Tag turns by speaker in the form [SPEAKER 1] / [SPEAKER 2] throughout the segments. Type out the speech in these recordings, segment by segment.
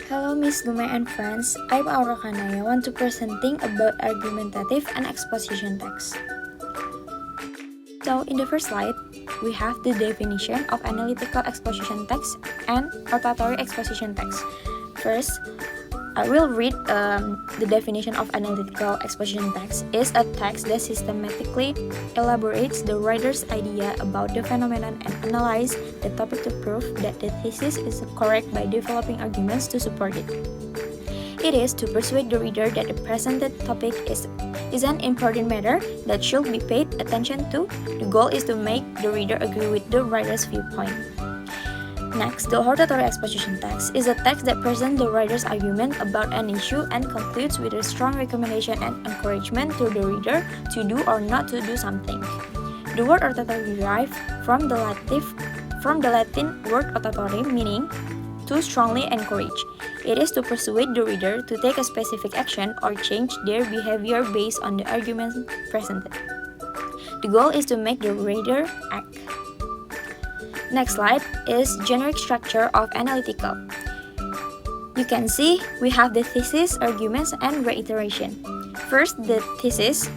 [SPEAKER 1] Hello Miss Gume and friends, I'm Aura Kanaya, want to presenting about argumentative and exposition text. So in the first slide, we have the definition of analytical exposition text and hortatory exposition text. First, I will read the definition of analytical exposition text is a text that systematically elaborates the writer's idea about the phenomenon and analyze the topic to prove that the thesis is correct by developing arguments to support it. It is to persuade the reader that the presented topic is an important matter that should be paid attention to. The goal is to make the reader agree with the writer's viewpoint. Next, the hortatory exposition text is a text that presents the writer's argument about an issue and concludes with a strong recommendation and encouragement to the reader to do or not to do something. The word hortatory derived from the Latin word hortatory, meaning to strongly encourage. It is to persuade the reader to take a specific action or change their behavior based on the arguments presented. The goal is to make the reader act. Next slide is generic structure of analytical. You can see we have the thesis, arguments, and reiteration. First, the thesis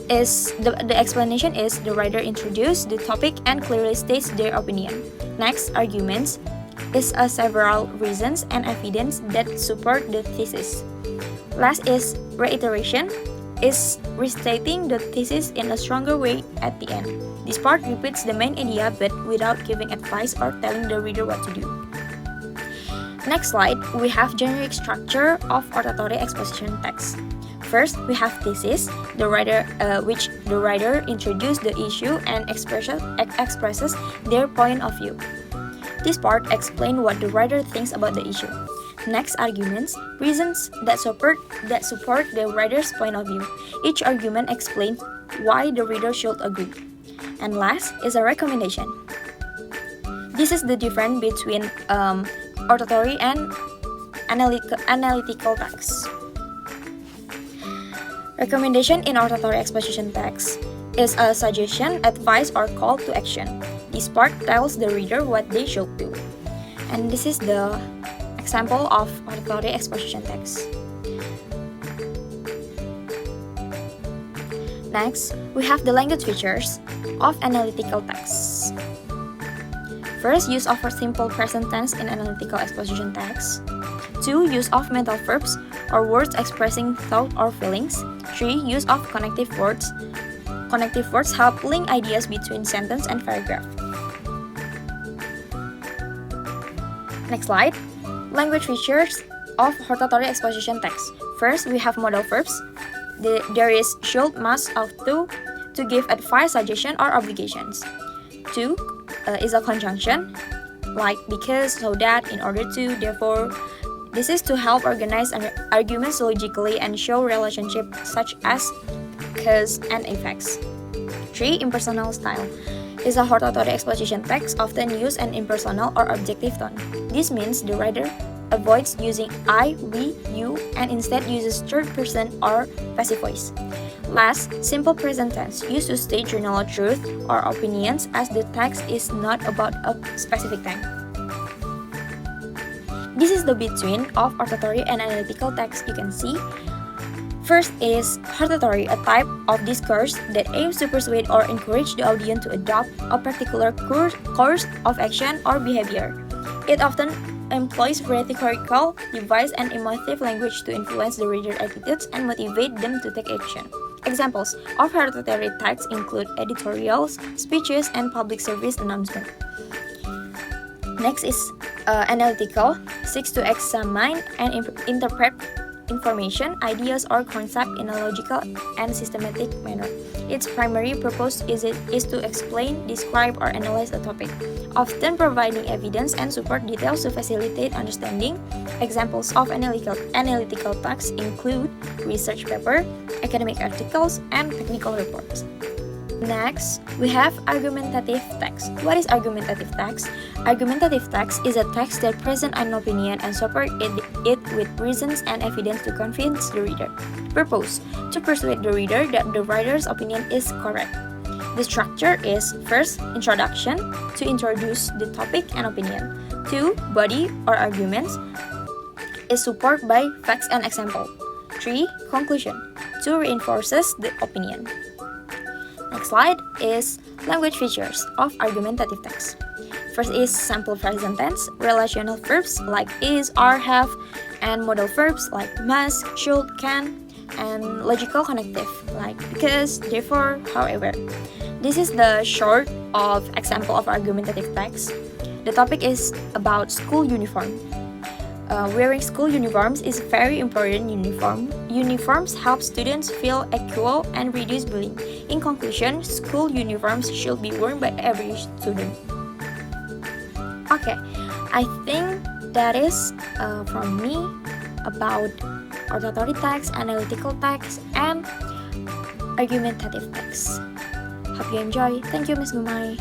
[SPEAKER 1] is the explanation is the writer introduces the topic and clearly states their opinion. Next, arguments is several reasons and evidence that support the thesis. Last is reiteration, is restating the thesis in a stronger way at the end. This part repeats the main idea but without giving advice or telling the reader what to do. Next slide, we have generic structure of hortatory exposition text. First, we have thesis, which the writer introduces the issue and expresses their point of view. This part explains what the writer thinks about the issue. Next, arguments, reasons that support the writer's point of view. Each argument explains why the reader should agree. And last is a recommendation. This is the difference between hortatory and analytical text. Recommendation in hortatory exposition text is a suggestion, advice, or call to action. This part tells the reader what they should do. And this is the example of hortatory exposition text. Next, we have the language features of analytical text. First, use of a simple present tense in analytical exposition text. 2. Use of mental verbs or words expressing thought or feelings. 3. Use of connective words. Connective words help link ideas between sentence and paragraph. Next slide. Language features of hortatory exposition text. First, we have modal verbs. There is should, must, ought to give advice, suggestion, or obligations. 2 is a conjunction, like because, so that, in order to, therefore. This is to help organize arguments logically and show relationships such as cause and effects. 3. Impersonal style is a hortatory exposition text often use an impersonal or objective tone. This means the writer avoids using I, we, you, and instead uses third person or passive voice. Last, simple present tense used to state general truth or opinions as the text is not about a specific time. This is the between of hortatory and analytical text you can see. First is hortatory, a type of discourse that aims to persuade or encourage the audience to adopt a particular course of action or behavior. It often employs rhetorical device and emotive language to influence the reader's attitudes and motivate them to take action. Examples of hortatory text include editorials, speeches, and public service announcements. Next is analytical, seeks to examine and interpret information, ideas, or concepts in a logical and systematic manner. Its primary purpose is to explain, describe, or analyze a topic, often providing evidence and support details to facilitate understanding. Examples of analytical text include research paper, academic articles, and technical reports. Next, we have argumentative text. What is argumentative text? Argumentative text is a text that presents an opinion and supports it with reasons and evidence to convince the reader. Purpose: to persuade the reader that the writer's opinion is correct. The structure is first, introduction, to introduce the topic and opinion. 2. Body or arguments. is supported by facts and example. 3. Conclusion. 2. Reinforces the opinion. Next slide is language features of argumentative text. First is simple present tense, relational verbs like is, are, have, and modal verbs like must, should, can, and logical connective like because, therefore, however. This is the short of example of argumentative text. The topic is about school uniform. Wearing school uniforms is very important. Uniforms help students feel equal and reduce bullying. In conclusion, school uniforms should be worn by every student. Okay, I think that is from me about hortatory text, analytical text, and argumentative text. Hope you enjoy. Thank you, Ms. Gumai.